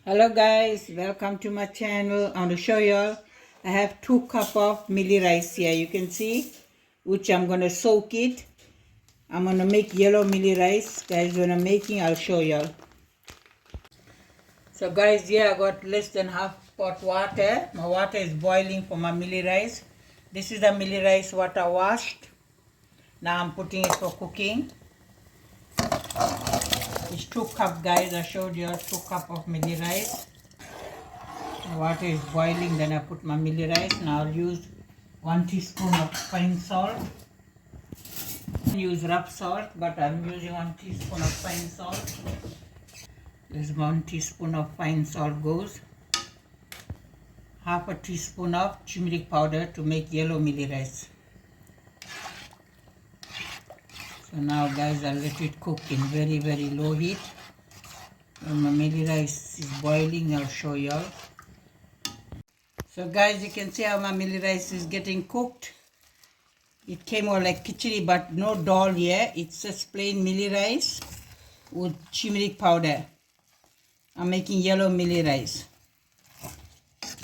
Hello guys, welcome to my channel. I want to show you all. I have 2 cups of mealie rice here. You can see, which I'm going to soak it. I'm going to make yellow mealie rice. Guys, when I'm making, I'll show you all. So guys, here I got less than half pot water. My water is boiling for my mealie rice. This is the mealie rice water washed. Now I'm putting it for cooking. It's 2 cups, guys. I showed you all 2 cups of mealie rice. The water is boiling, then I put my mealie rice. Now I'll use 1 teaspoon of fine salt. Use rough salt, but I'm using 1 teaspoon of fine salt. This 1 teaspoon of fine salt goes. Half a teaspoon of turmeric powder to make yellow mealie rice. So now guys, I'll let it cook in very low heat. When my mealie rice is boiling, I'll show you all. So guys, you can see how my mealie rice is getting cooked. It came out like khichdi, but no dal here. It's just plain mealie rice with turmeric powder. I'm making yellow mealie rice.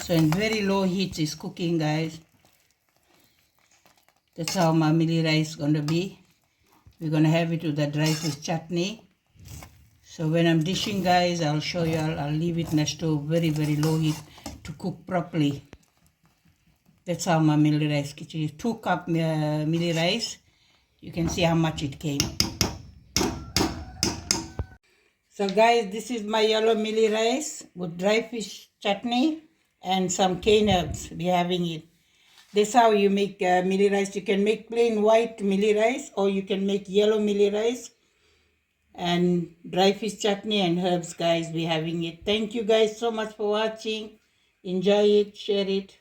So in very low heat is cooking, guys. That's how my mealie rice is going to be. We're going to have it with the dry fish chutney. So when I'm dishing, guys, I'll show you all. I'll leave it next to very low heat to cook properly. That's how my mealie rice khichdi is. 2 cups mealie rice. You can see how much it came. So guys, this is my yellow mealie rice with dry fish chutney and some cane herbs. We're having it. That's how you make mealie rice. You can make plain white mealie rice, or you can make yellow mealie rice and dry fish chutney and herbs, guys. We're having it. Thank you guys so much for watching. Enjoy it, share it.